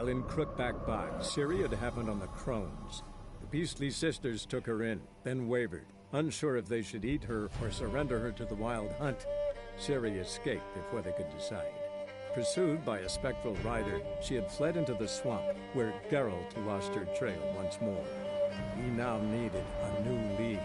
While in Crookback Bog, Ciri had happened on the Crones. The Beastly Sisters took her in, then wavered, unsure if they should eat her or surrender her to the Wild Hunt. Ciri escaped before they could decide. Pursued by a spectral rider, she had fled into the swamp, where Geralt lost her trail once more. He now needed a new lead.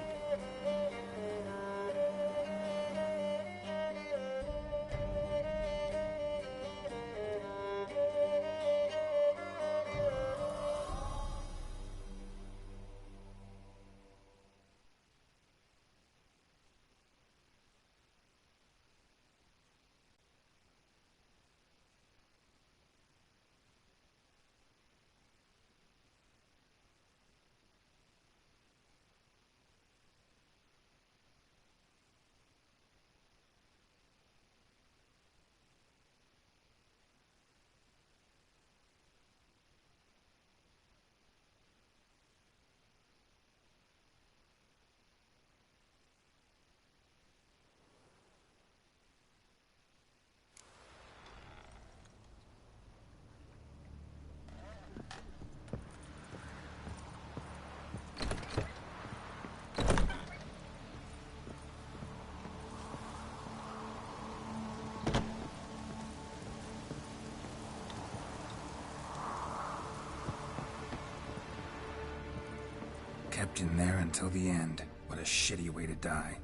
Kept in there until the end. What a shitty way to die.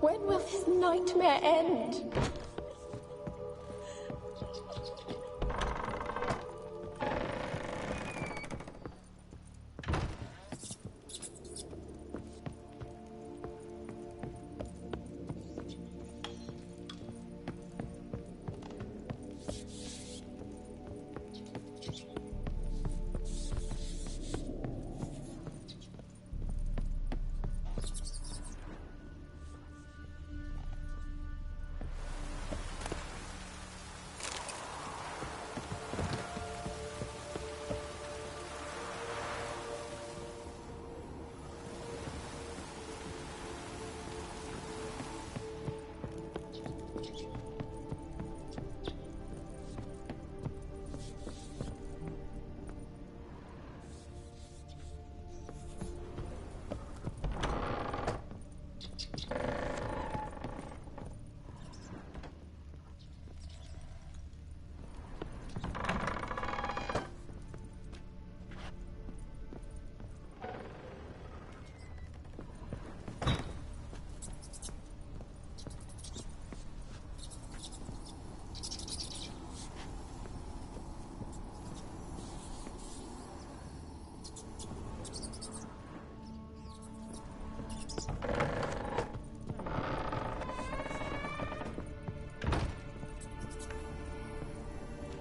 When will this nightmare end?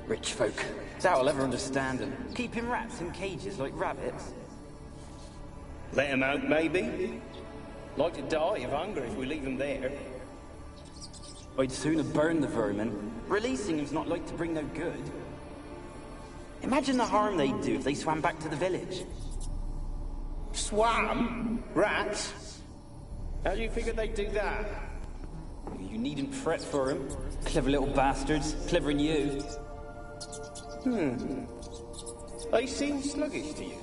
Rich folk. Doubt I'll ever understand them. Keeping rats in cages like rabbits. Let them out, maybe? Like to die of hunger if we leave them there. I'd sooner burn the vermin. Releasing them's not like to bring no good. Imagine the harm they'd do if they swam back to the village. Swam? Rats? How do you figure they'd do that? You needn't fret for them. Clever little bastards. Clever than you. They seem sluggish to you.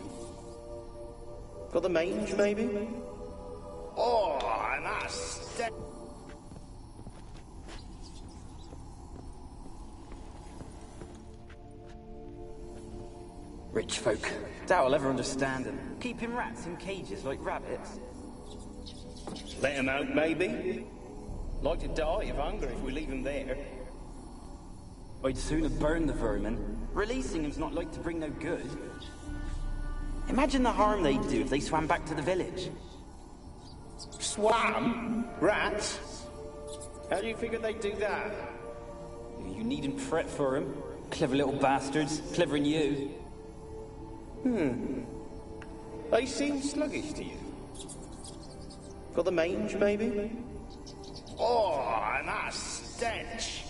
Got the mange, maybe? Oh, and that's... Rich folk. Doubt I'll ever understand them. Keeping rats in cages like rabbits. Let them out, maybe? Like to die of hunger if we leave them there. I'd sooner burn the vermin. Releasing them's not like to bring no good. Imagine the harm they'd do if they swam back to the village. Swam? Rats? How do you figure they'd do that? You needn't fret for them. Clever little bastards. Clever than you. They seem sluggish to you. Got the mange, maybe? Oh, and that stench!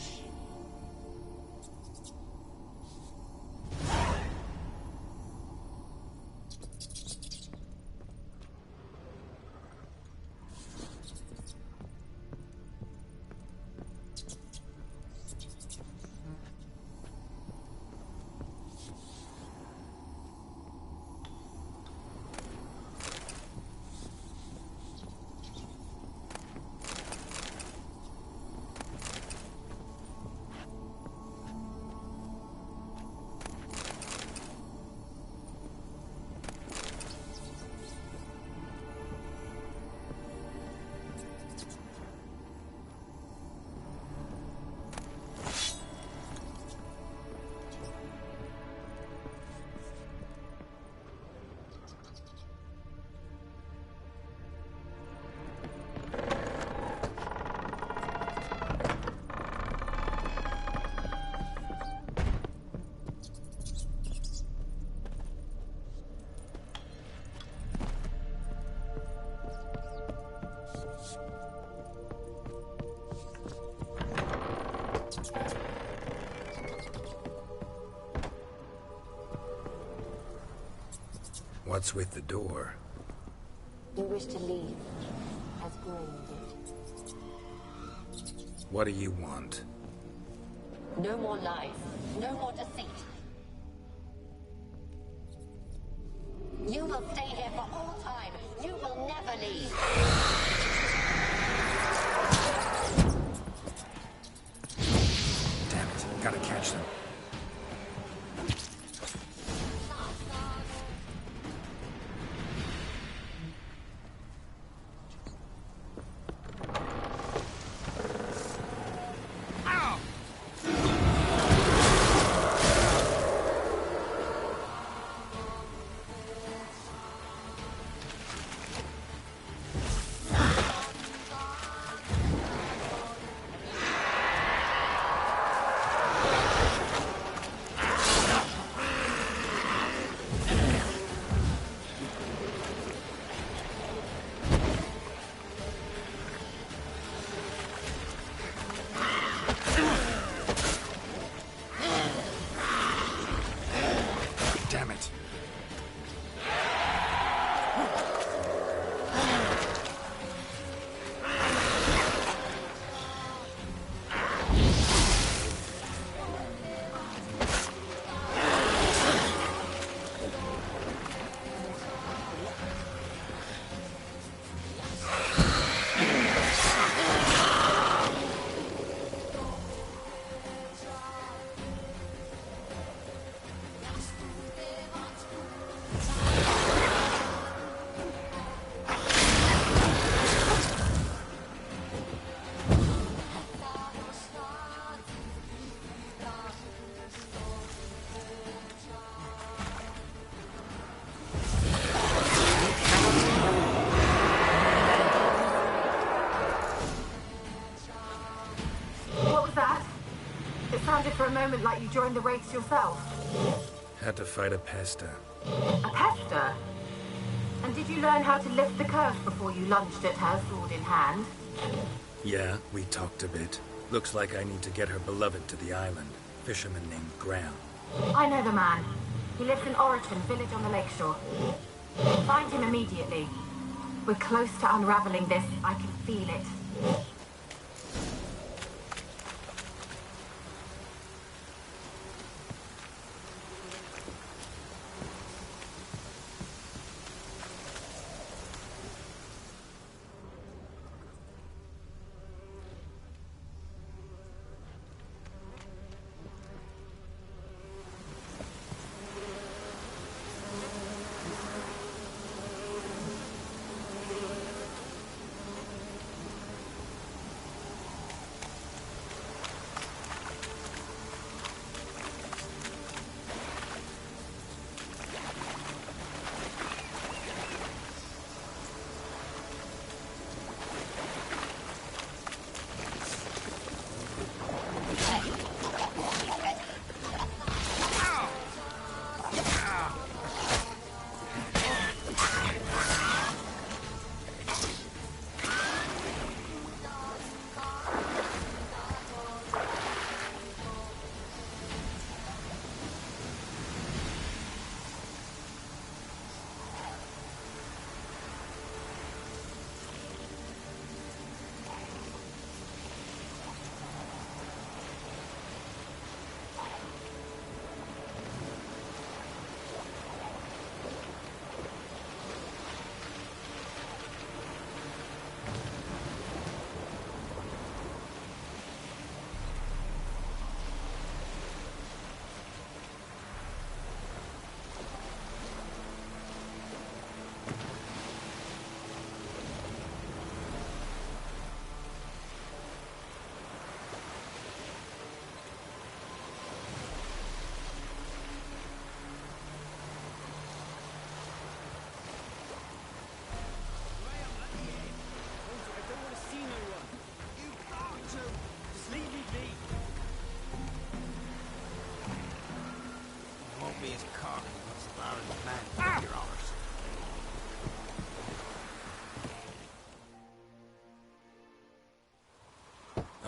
What's with the door? You wish to leave, as Grain did. What do you want? No more lies, no more deceit. You will stay here for all time. You will never leave. Damn it, gotta catch them. Damn it. Sounded for a moment like you joined the Wraiths yourself. Had to fight a pester. A pester? And did you learn how to lift the curse before you lunged at her, sword in hand? Yeah, we talked a bit. Looks like I need to get her beloved to the island. Fisherman named Graham. I know the man. He lives in Oriton, village on the lakeshore. Find him immediately. We're close to unraveling this. I can feel it.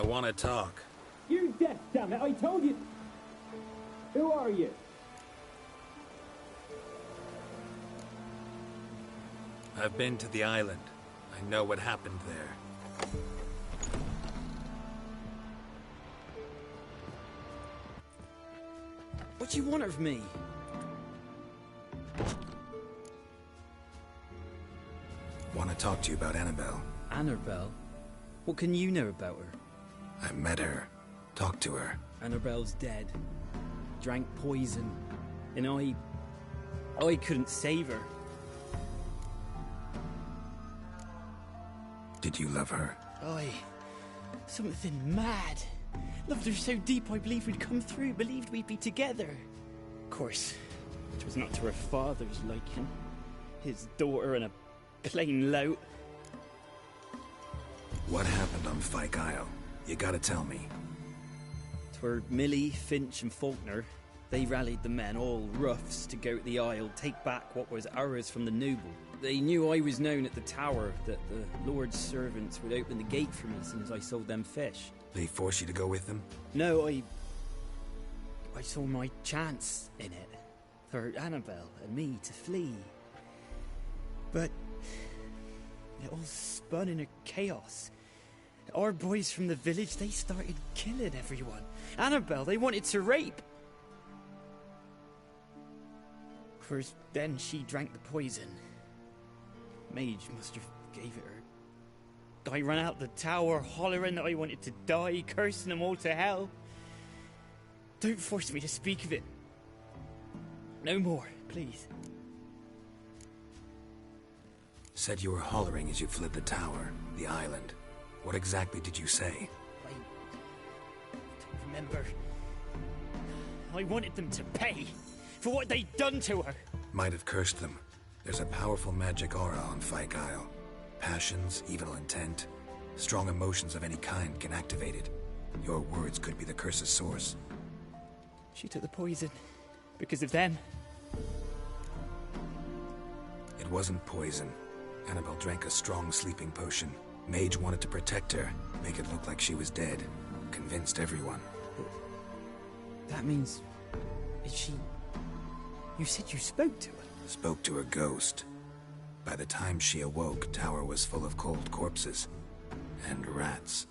want to talk. You're deaf, damn it! I told you. Who are you? I've been to the island. I know what happened there. What do you want of me? Want to talk to you about Annabelle. Annabelle? What can you know about her? I met her. Talked to her. Annabelle's dead. Drank poison. And I couldn't save her. Did you love her? Something mad. Loved her so deep I believed we'd come through, believed we'd be together. Of course, it was not to her father's liking. His daughter and a plain lout. What happened on Fyke Isle? You gotta tell me. 'Twere Millie, Finch and Faulkner. They rallied the men, all roughs, to go to the Isle, take back what was ours from the noble. They knew I was known at the tower, that the Lord's servants would open the gate for me as soon as I sold them fish. They forced you to go with them? No, I saw my chance in it. For Annabelle and me to flee. But it all spun in a chaos. Our boys from the village, they started killing everyone. Annabelle, they wanted to rape. First, then she drank the poison. Mage must have gave it her. I ran out the tower, hollering that I wanted to die, cursing them all to hell. Don't force me to speak of it. No more, please. Said you were hollering as you fled the tower, the island. What exactly did you say? I don't remember. I wanted them to pay for what they'd done to her. Might have cursed them. There's a powerful magic aura on Fyke Isle. Passions, evil intent, strong emotions of any kind can activate it. Your words could be the curse's source. She took the poison because of them. It wasn't poison. Annabelle drank a strong sleeping potion. Mage wanted to protect her, make it look like she was dead. Convinced everyone. That means... is she... You said you spoke to her? Spoke to her ghost. By the time she awoke, Tower was full of cold corpses. And rats.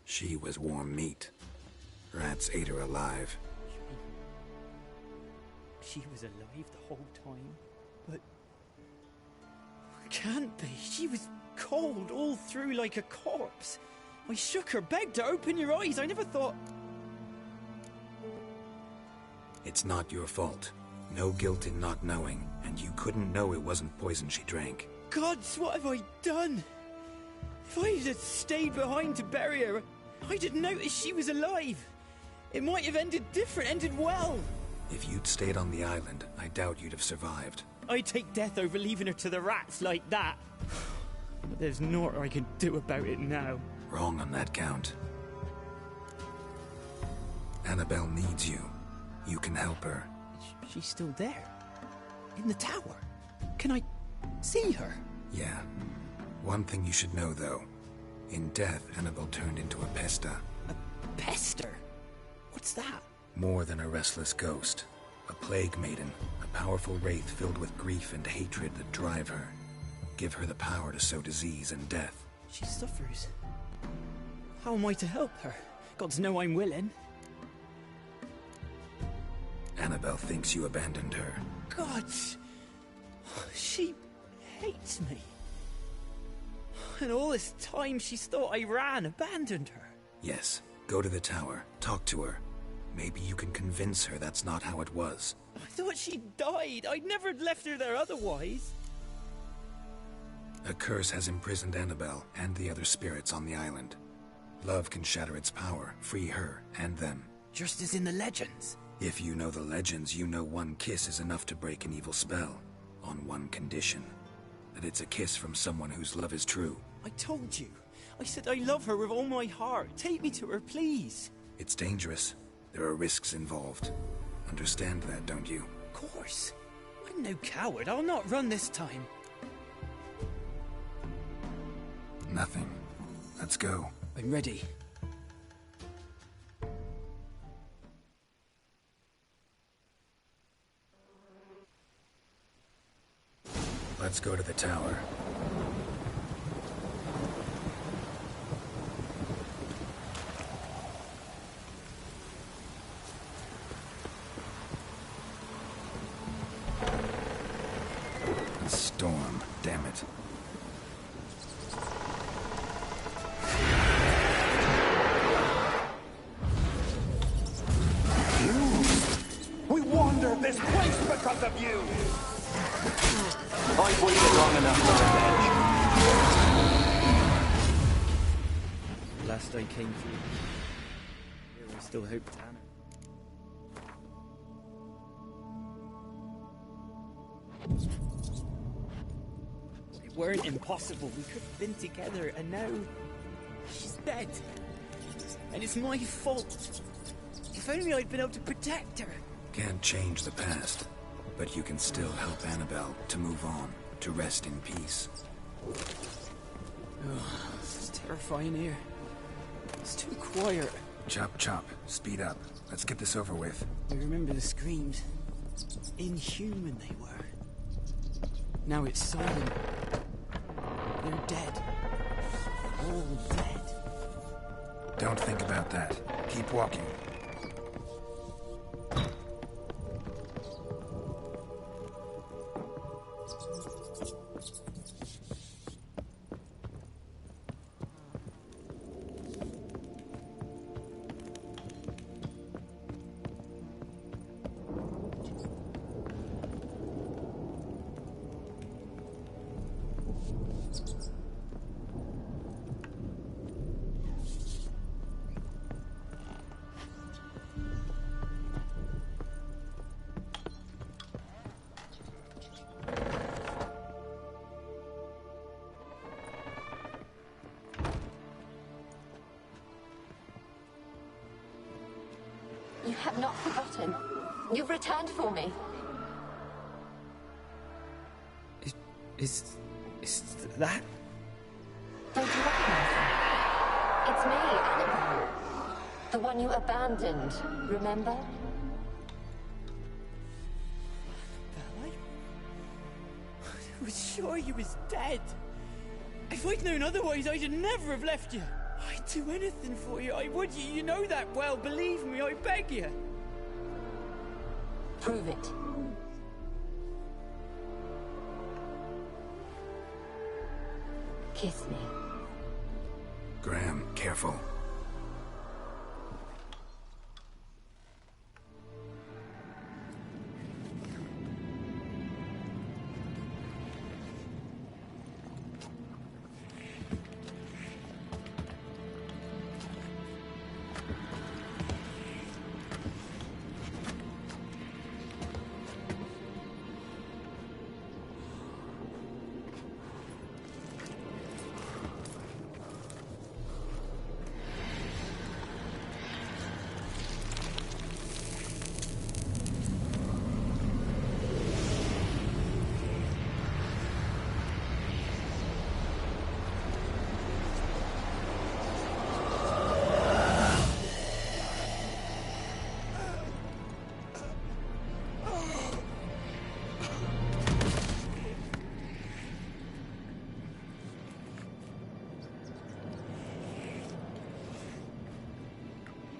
She was warm meat. Rats ate her alive. She was alive the whole time? But... Can't be. She was cold all through like a corpse. I shook her, begged her, open your eyes. I never thought... It's not your fault. No guilt in not knowing, and you couldn't know it wasn't poison she drank. Gods, what have I done? If I had stayed behind to bury her, I didn't notice she was alive. It might have ended different, ended well. If you'd stayed on the island, I doubt you'd have survived. I'd take death over leaving her to the rats like that. But there's naught I can do about it now. Wrong on that count. Annabelle needs you. You can help her. She's still there. In the tower. Can I see her? Yeah. One thing you should know, though. In death, Annabelle turned into a pesta. A pester? What's that? More than a restless ghost. A plague maiden. A powerful wraith filled with grief and hatred that drive her. Give her the power to sow disease and death. She suffers. How am I to help her? Gods know I'm willing. Annabelle thinks you abandoned her. Gods! She hates me. And all this time she's thought I abandoned her. Yes. Go to the tower. Talk to her. Maybe you can convince her that's not how it was. I thought she died. I'd never left her there otherwise. A curse has imprisoned Annabelle and the other spirits on the island. Love can shatter its power, free her and them. Just as in the legends. If you know the legends, you know one kiss is enough to break an evil spell. On one condition. That it's a kiss from someone whose love is true. I told you. I said I love her with all my heart. Take me to her, please. It's dangerous. There are risks involved. Understand that, don't you? Of course. I'm no coward. I'll not run this time. Nothing. Let's go. I'm ready. Let's go to the tower. A storm, damn it. We wandered this place because of you! I've waited long enough for revenge. Last I came through, here I still hoped Anna. It weren't impossible. We could have been together, and now she's dead. And it's my fault. If only I'd been able to protect her. Can't change the past, but you can still help Annabelle to move on, to rest in peace. Oh, it's terrifying here. It's too quiet. Chop, chop. Speed up. Let's get this over with. I remember the screams. Inhuman they were. Now it's silent. They're dead. All dead. Don't think about that. Keep walking. You have not forgotten. You've returned for me. Is that? Don't you recognize her? It's me, Annabelle. The one you abandoned, remember? I was sure you was dead. If I'd known otherwise, I'd never have left you. I'd do anything for you. I would. You know that well. Believe me, I beg you. Prove it. Kiss me. Graham, careful.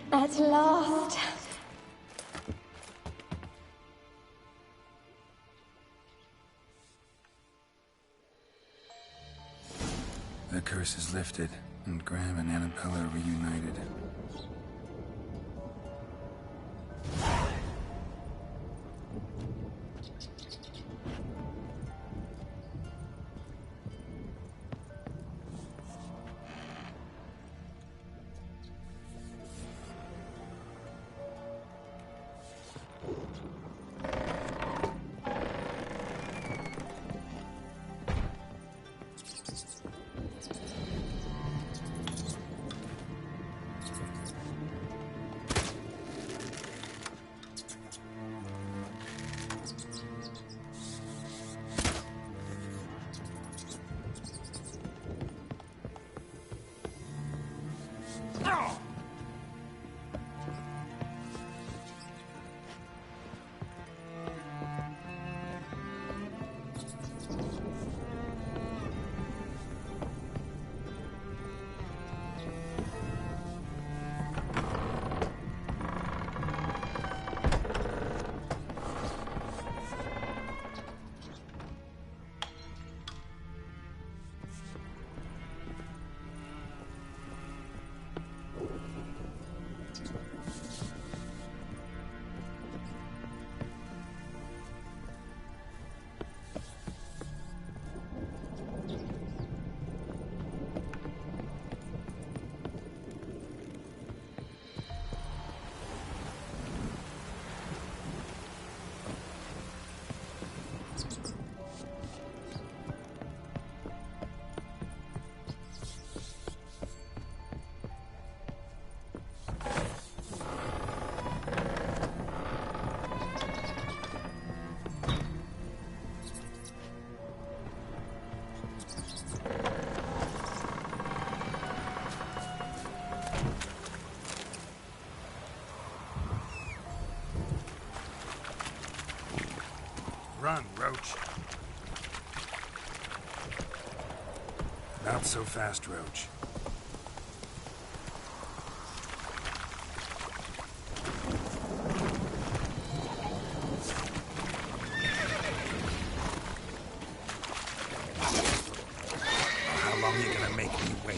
At last. The curse is lifted, and Graham and Annabelle are reunited. Roach. Not so fast, Roach. How long are you gonna make me wait?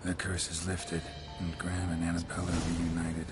The curse is lifted, and Graham and Annabella are reunited.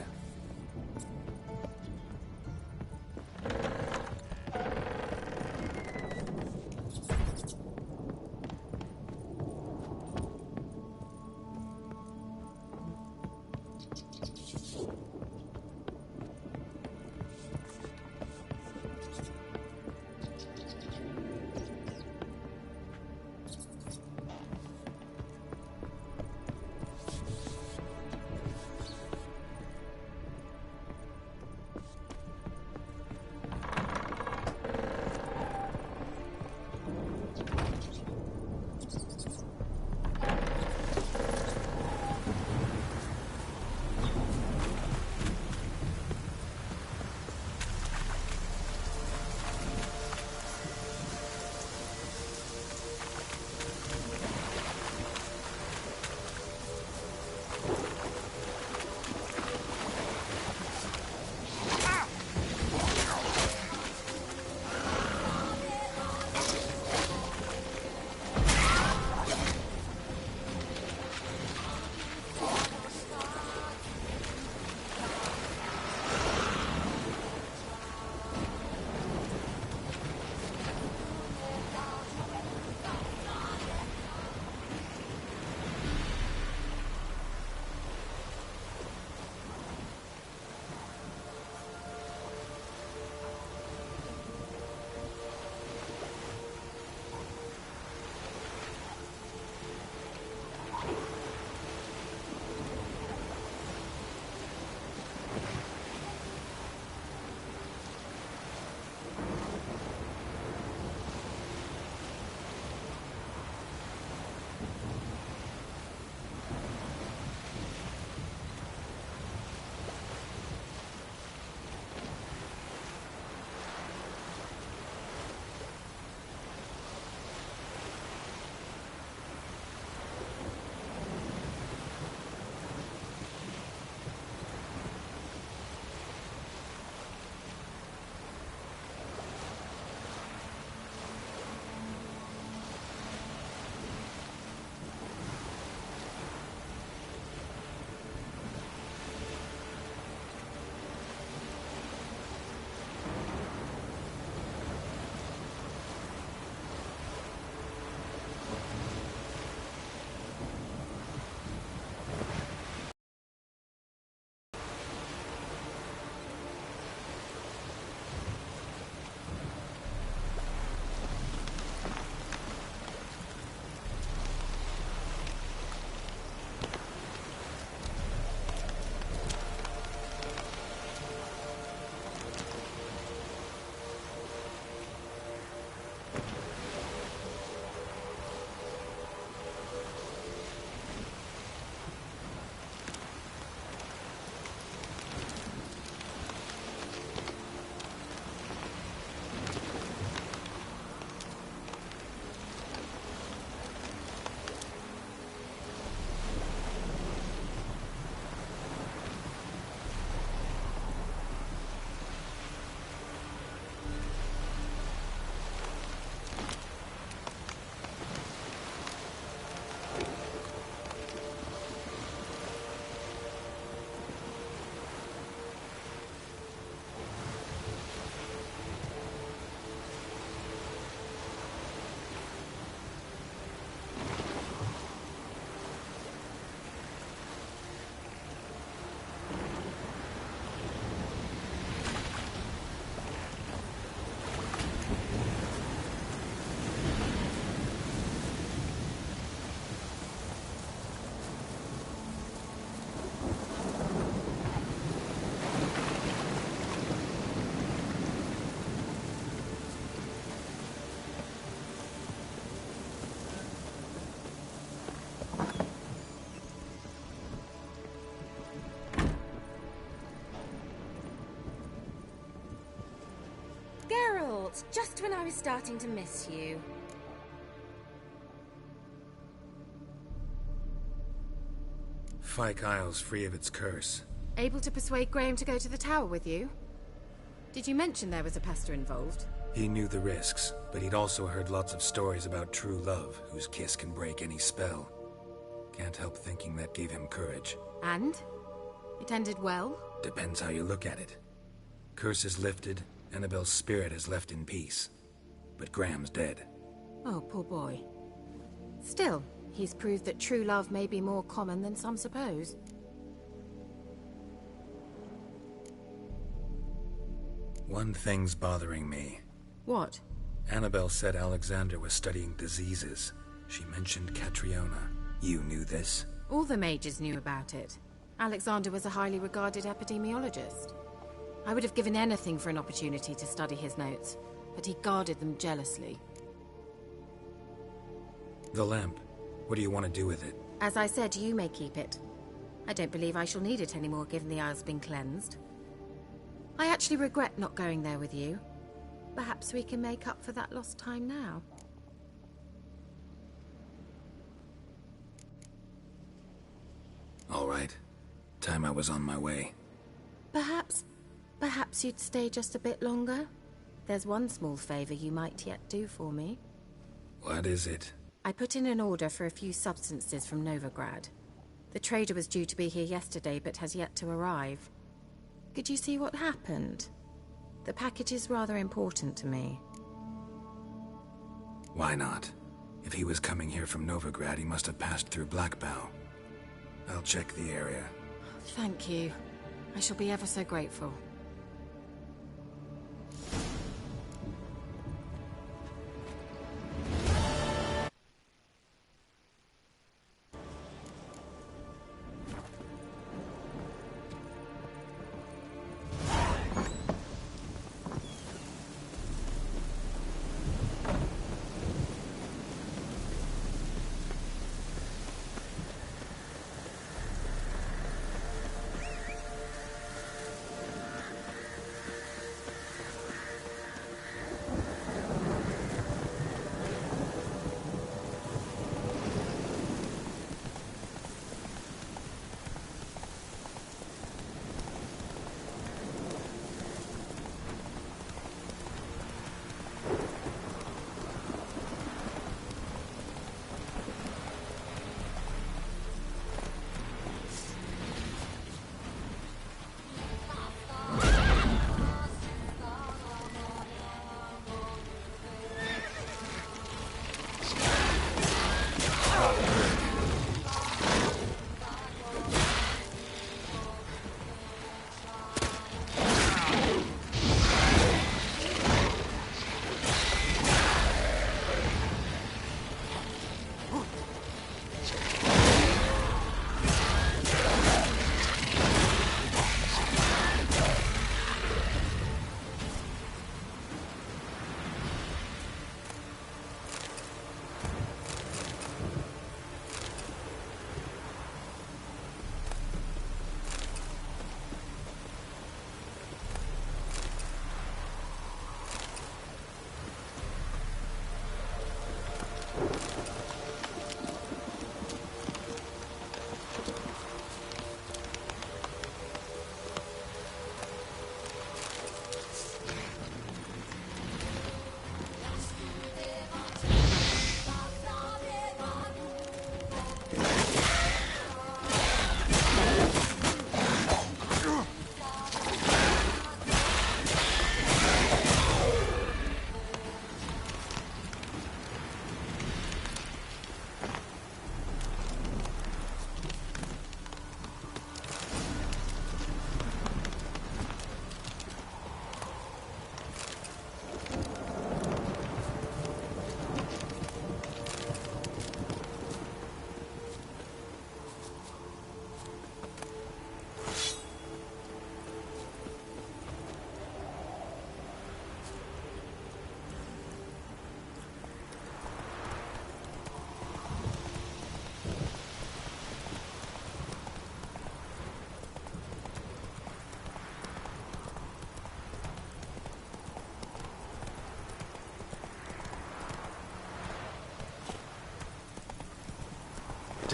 just when I was starting to miss you. Fyke Isle's free of its curse. Able to persuade Graham to go to the tower with you? Did you mention there was a pester involved? He knew the risks, but he'd also heard lots of stories about true love, whose kiss can break any spell. Can't help thinking that gave him courage. And? It ended well? Depends how you look at it. Curse is lifted, Annabelle's spirit is left in peace. But Graham's dead. Oh, poor boy. Still, he's proved that true love may be more common than some suppose. One thing's bothering me. What? Annabelle said Alexander was studying diseases. She mentioned Catriona. You knew this? All the mages knew about it. Alexander was a highly regarded epidemiologist. I would have given anything for an opportunity to study his notes, but he guarded them jealously. The lamp. What do you want to do with it? As I said, you may keep it. I don't believe I shall need it anymore, given the Isle's been cleansed. I actually regret not going there with you. Perhaps we can make up for that lost time now. All right. Time I was on my way. Perhaps you'd stay just a bit longer? There's one small favor you might yet do for me. What is it? I put in an order for a few substances from Novigrad. The trader was due to be here yesterday, but has yet to arrive. Could you see what happened? The package is rather important to me. Why not? If he was coming here from Novigrad, he must have passed through Blackbough. I'll check the area. Thank you. I shall be ever so grateful.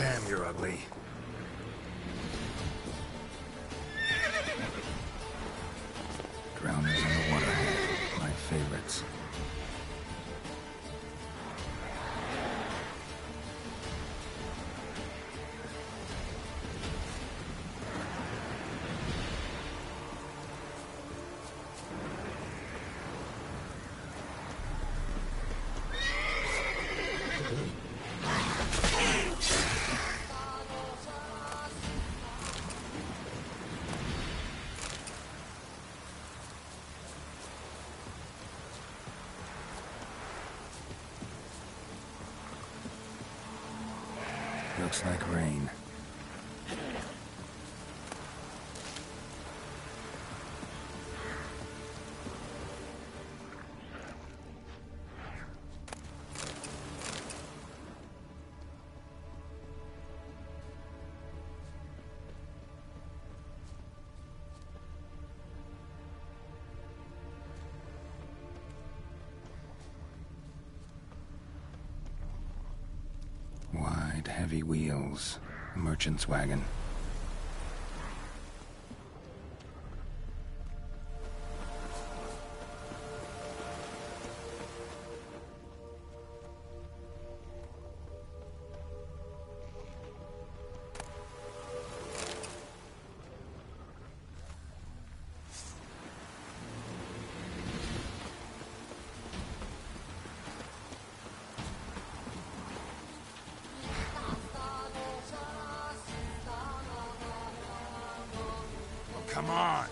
Damn, you're ugly. Drowners on the waterhead, my favorites. Looks like rain. Wide, heavy wheels. A merchant's wagon. Come on!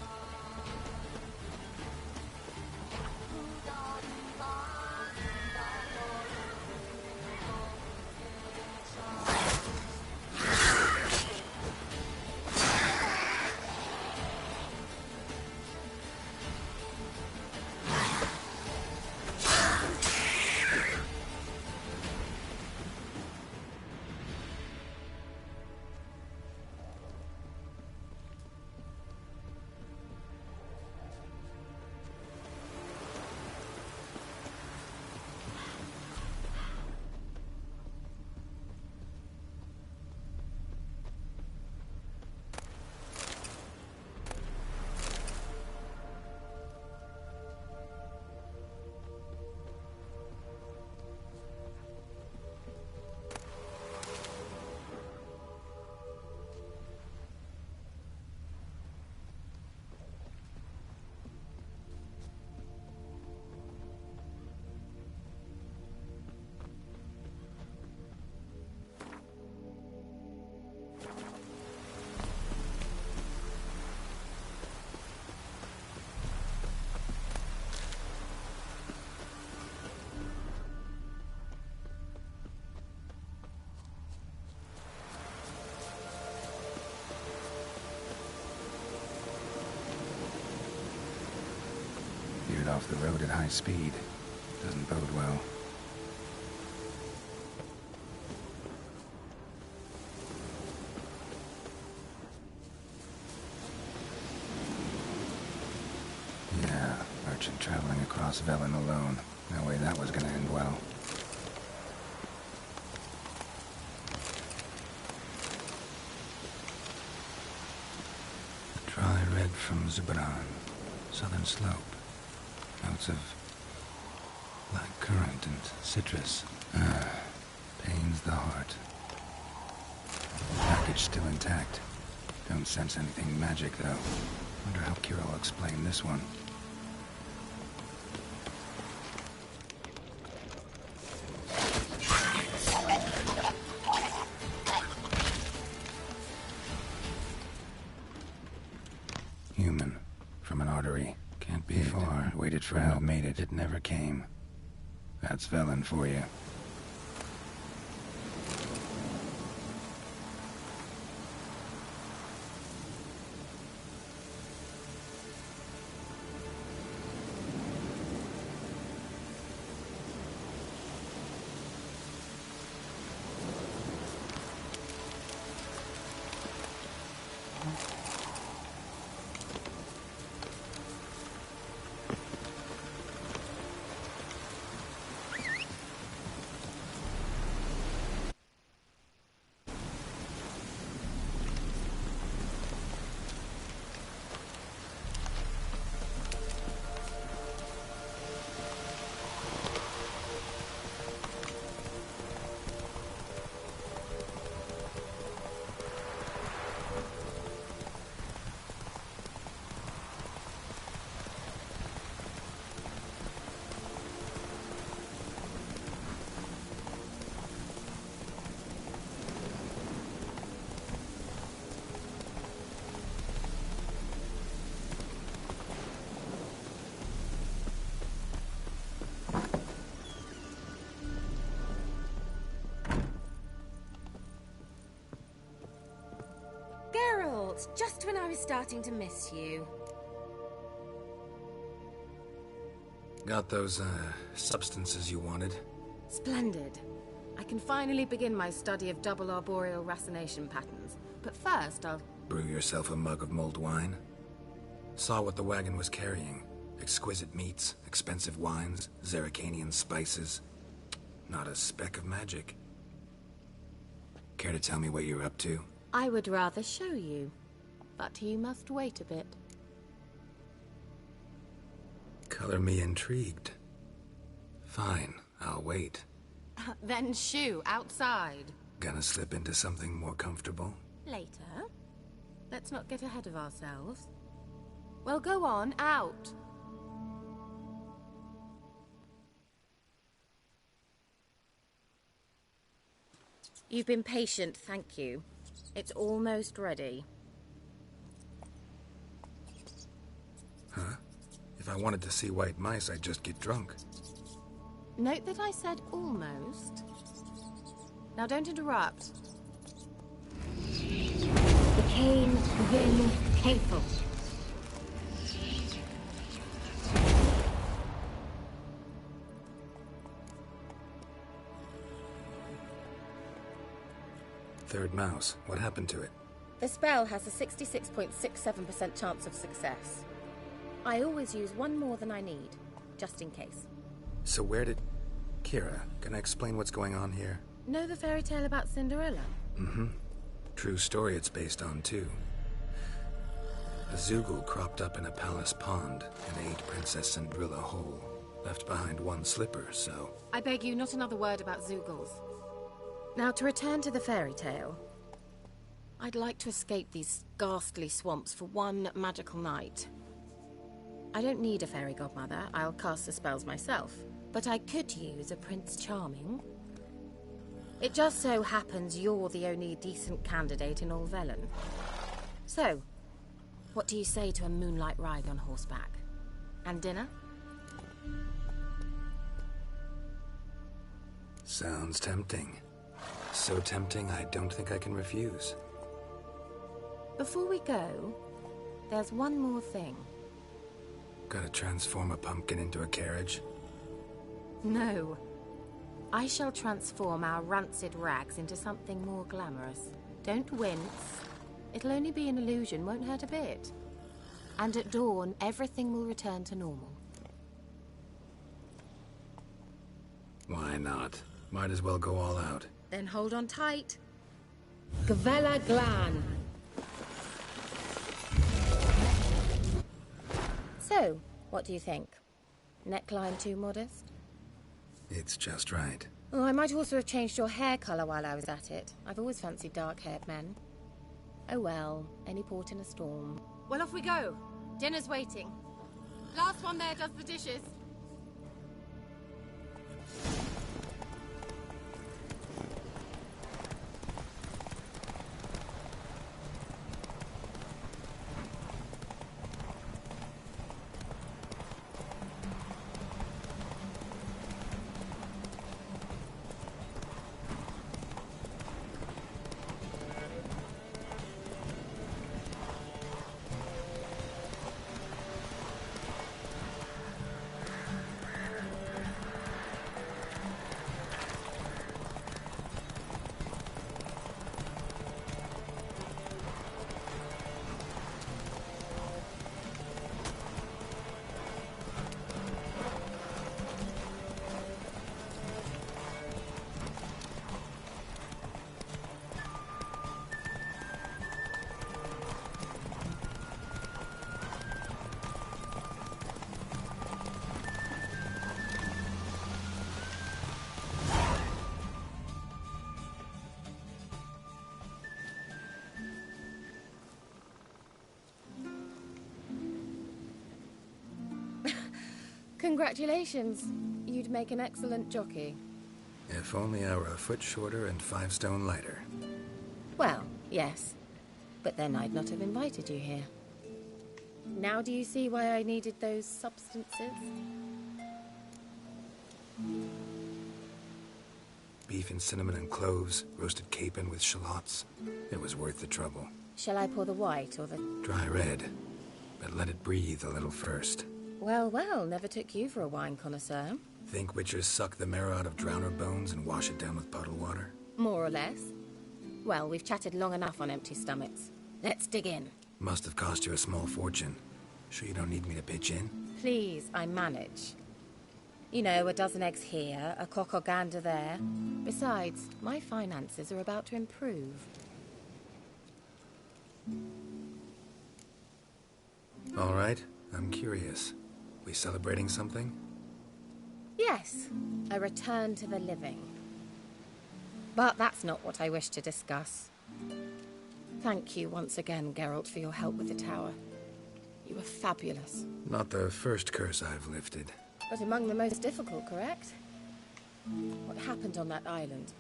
Veered off the road at high speed. Doesn't bode well. Yeah, merchant traveling across Velen alone. No way that was gonna end well. Dry red from Zubran. Southern slope. Notes of black currant and citrus. Pains the heart. Package still intact. Don't sense anything magic, though. Wonder how Kira will explain this one. Human. From an artery. Can't be far. Waited for help, made it. It never came. That's Velen for you. That's just when I was starting to miss you. Got those, substances you wanted? Splendid. I can finally begin my study of double arboreal racination patterns. But first, I'll... Brew yourself a mug of mulled wine? Saw what the wagon was carrying. Exquisite meats, expensive wines, Zerrikanian spices. Not a speck of magic. Care to tell me what you're up to? I would rather show you. But you must wait a bit. Color me intrigued. Fine, I'll wait. Then shoo, outside. Gonna slip into something more comfortable? Later. Let's not get ahead of ourselves. Well, go on, out. You've been patient, thank you. It's almost ready. Huh? If I wanted to see white mice, I'd just get drunk. Note that I said almost. Now don't interrupt. The Cain Vin Capel. Third mouse. What happened to it? The spell has a 66.67% chance of success. I always use one more than I need, just in case. So where did... Kira, can I explain what's going on here? Know the fairy tale about Cinderella? Mm-hmm. True story it's based on, too. A Zoogle cropped up in a palace pond and ate Princess Cinderella whole. Left behind one slipper, so... I beg you, not another word about Zoogles. Now, to return to the fairy tale. I'd like to escape these ghastly swamps for one magical night. I don't need a fairy godmother, I'll cast the spells myself. But I could use a Prince Charming. It just so happens you're the only decent candidate in all Velen. So, what do you say to a moonlight ride on horseback? And dinner? Sounds tempting. So tempting, I don't think I can refuse. Before we go, there's one more thing. Gotta transform a pumpkin into a carriage? No. I shall transform our rancid rags into something more glamorous. Don't wince. It'll only be an illusion, won't hurt a bit. And at dawn, everything will return to normal. Why not? Might as well go all out. Then hold on tight. Gavella Glan. So, what do you think? Neckline too modest? It's just right. Oh, I might also have changed your hair colour while I was at it. I've always fancied dark-haired men. Oh well, any port in a storm. Well, off we go. Dinner's waiting. Last one there does the dishes. Congratulations. You'd make an excellent jockey. If only I were a foot shorter and 5 stone lighter. Well, yes. But then I'd not have invited you here. Now do you see why I needed those substances? Beef and cinnamon and cloves, roasted capon with shallots. It was worth the trouble. Shall I pour the white or the... Dry red, but let it breathe a little first. Well, well, never took you for a wine connoisseur. Think witchers suck the marrow out of drowner bones and wash it down with puddle water? More or less. Well, we've chatted long enough on empty stomachs. Let's dig in. Must have cost you a small fortune. Sure you don't need me to pitch in? Please, I manage. You know, a dozen eggs here, a cock or gander there. Besides, my finances are about to improve. All right, I'm curious. We celebrating something? Yes, a return to the living. But that's not what I wish to discuss. Thank you once again, Geralt, for your help with the tower. You were fabulous. Not the first curse I've lifted. But among the most difficult, correct? What happened on that island?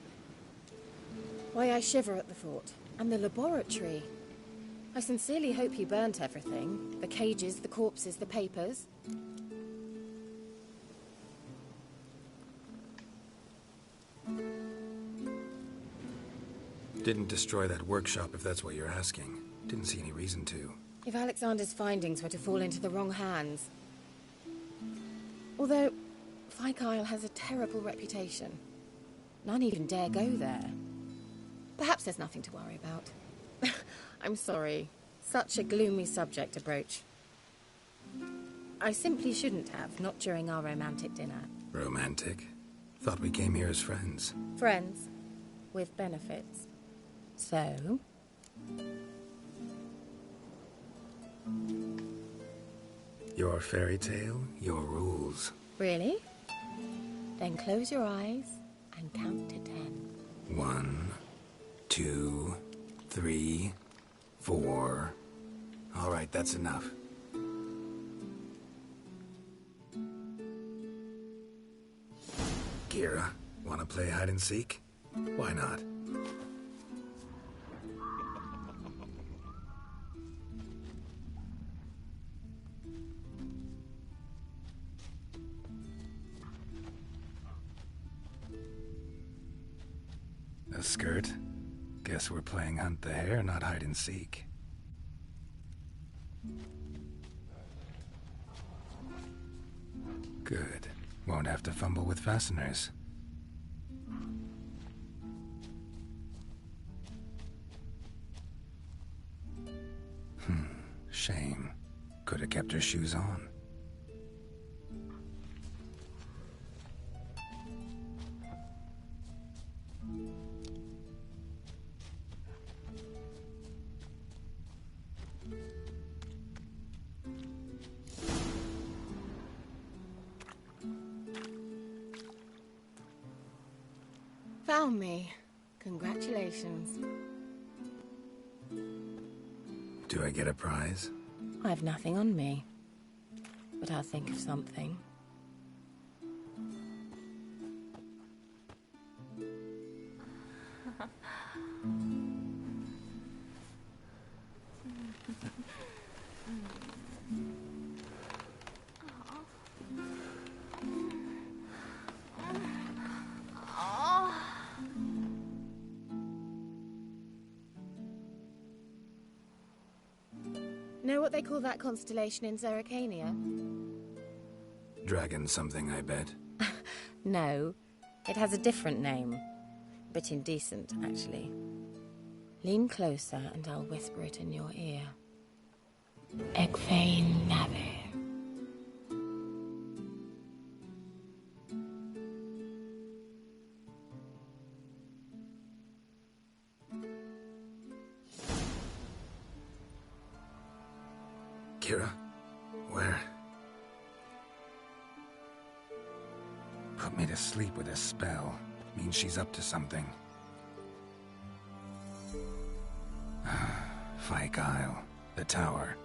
Why, I shiver at the thought. And the laboratory. I sincerely hope you burnt everything. The cages, the corpses, the papers. Didn't destroy that workshop, if that's what you're asking. Didn't see any reason to. If Alexander's findings were to fall into the wrong hands... Although, Fyke Isle has a terrible reputation. None even dare go there. Perhaps there's nothing to worry about. I'm sorry. Such a gloomy subject to broach. I simply shouldn't have, not during our romantic dinner. Romantic? Thought we came here as friends. Friends. With benefits. So... Your fairy tale, your rules. Really? Then close your eyes and count to 10. 1, 2, 3, 4. All right, that's enough. Kira, wanna play hide and seek? Why not? A skirt? Guess we're playing hunt the hare, not hide and seek. Good. Won't have to fumble with fasteners. Shame. Could have kept her shoes on. Found me. Congratulations. Do I get a prize? I've nothing on me. But I'll think of something. Know what they call that constellation in Zerrikania? Dragon something, I bet. No, it has a different name. A bit indecent, actually. Lean closer and I'll whisper it in your ear. Egfain Navir. Kira? Where? Put me to sleep with a spell. Means she's up to something. Fyke Isle. The tower.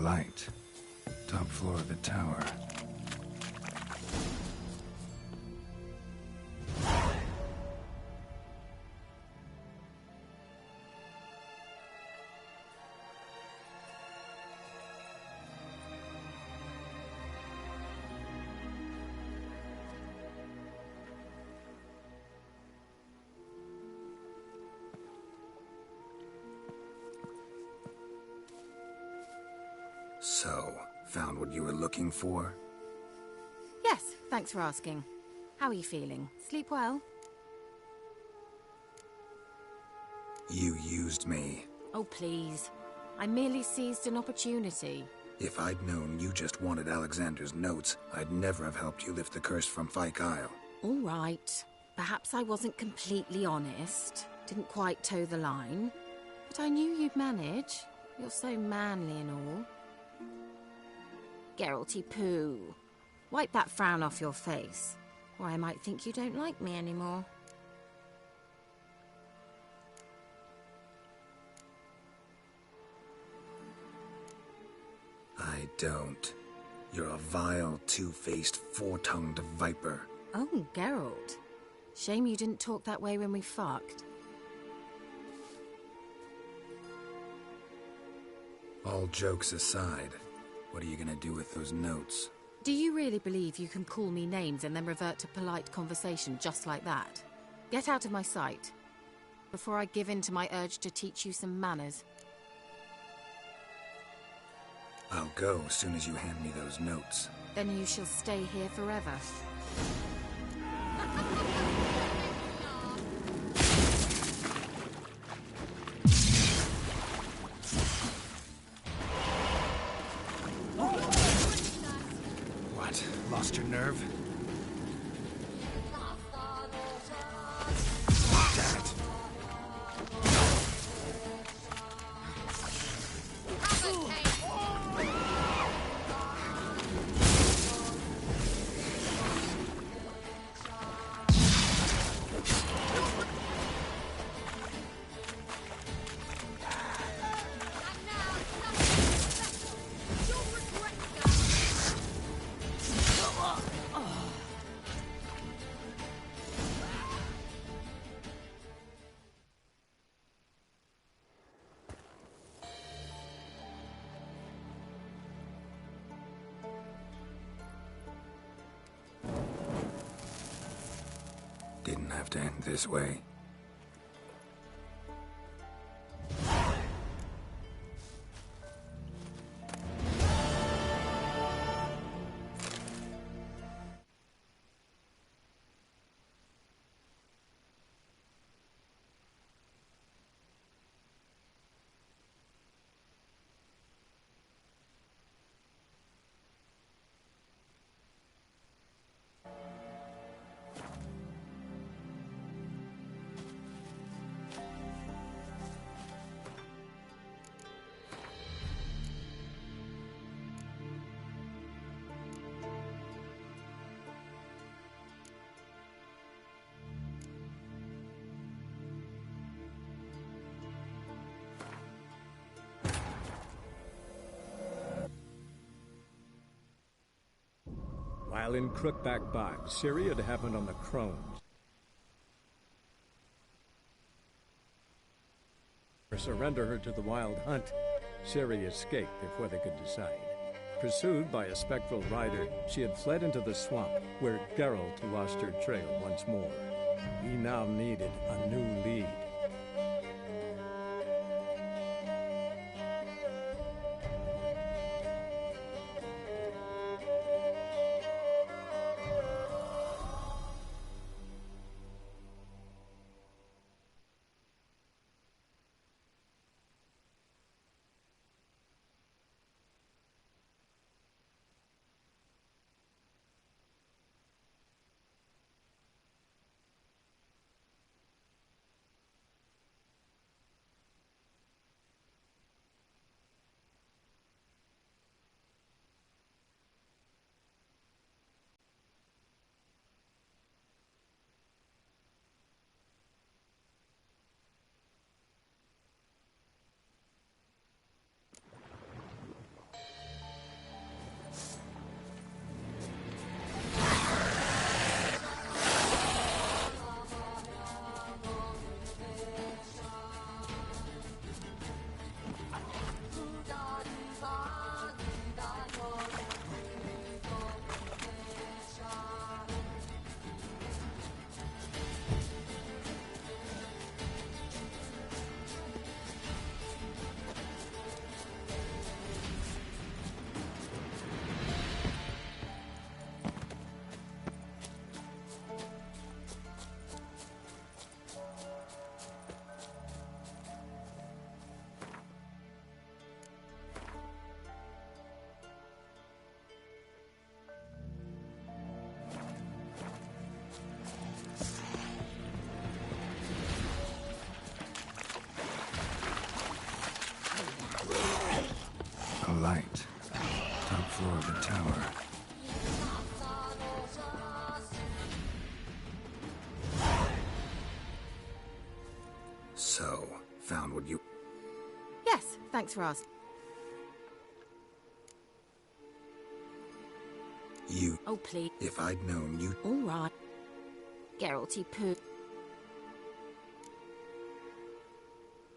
light. Top floor of the tower. So, found what you were looking for? Yes, thanks for asking. How are you feeling? Sleep well? You used me. Oh, please. I merely seized an opportunity. If I'd known you just wanted Alexander's notes, I'd never have helped you lift the curse from Fyke Isle. All right. Perhaps I wasn't completely honest. Didn't quite toe the line. But I knew you'd manage. You're so manly and all. Geralty Pooh. Wipe that frown off your face, or I might think you don't like me anymore. I don't. You're a vile, two-faced, four-tongued viper. Oh, Geralt. Shame you didn't talk that way when we fucked. All jokes aside, what are you gonna do with those notes? Do you really believe you can call me names and then revert to polite conversation just like that? Get out of my sight, before I give in to my urge to teach you some manners. I'll go as soon as you hand me those notes. Then you shall stay here forever. What? Lost your nerve? Damn it. Didn't have to end this way. While in Crookback Bog, Ciri had happened on the Crones. Or surrender her to the Wild Hunt, Ciri escaped before they could decide. Pursued by a spectral rider, she had fled into the swamp, where Geralt lost her trail once more. He now needed a new lead. A light. Top floor of the tower. So, found what you... Yes, thanks for asking. You... Oh, please. If I'd known you... All right. Geralty poo.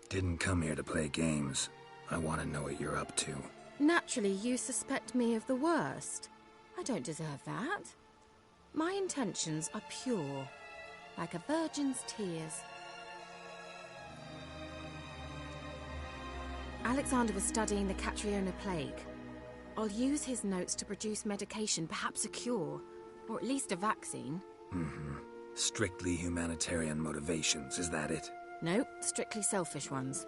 Didn't come here to play games. I want to know what you're up to. Naturally, you suspect me of the worst. I don't deserve that. My intentions are pure, like a virgin's tears. Alexander was studying the Catriona plague. I'll use his notes to produce medication, perhaps a cure, or at least a vaccine. Strictly humanitarian motivations, is that it? No, strictly selfish ones.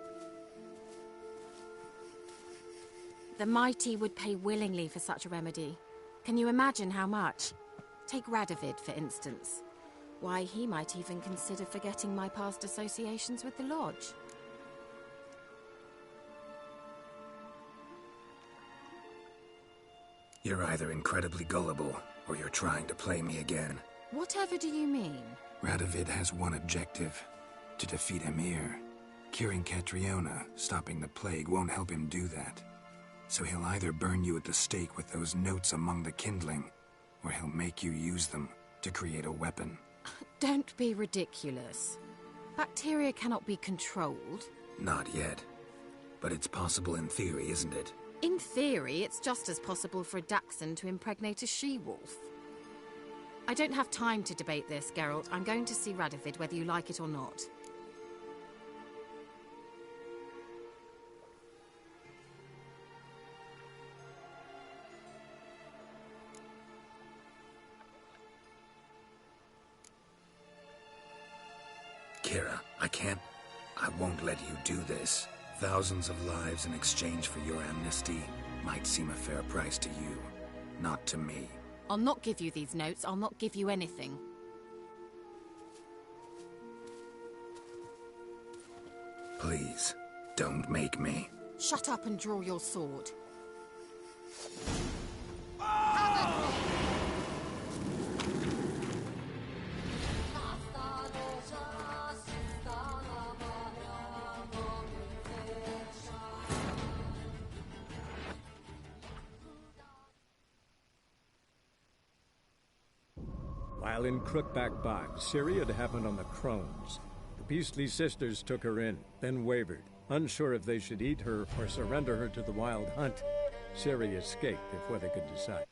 The mighty would pay willingly for such a remedy. Can you imagine how much? Take Radovid, for instance. Why, he might even consider forgetting my past associations with the Lodge. You're either incredibly gullible, or you're trying to play me again. Whatever do you mean? Radovid has one objective. To defeat Emhyr. Curing Catriona, stopping the plague, won't help him do that. So he'll either burn you at the stake with those notes among the kindling, or he'll make you use them to create a weapon. Don't be ridiculous. Bacteria cannot be controlled. Not yet. But it's possible in theory, isn't it? In theory, it's just as possible for a Dachshund to impregnate a she-wolf. I don't have time to debate this, Geralt. I'm going to see Radovid whether you like it or not. Kira, I won't let you do this. Thousands of lives in exchange for your amnesty might seem a fair price to you, not to me. I'll not give you these notes. I'll not give you anything. Please, don't make me. Shut up and draw your sword. While in Crookback Bog, Ciri had happened on the Crones. The Beastly Sisters took her in, then wavered, unsure if they should eat her or surrender her to the Wild Hunt. Ciri escaped before they could decide.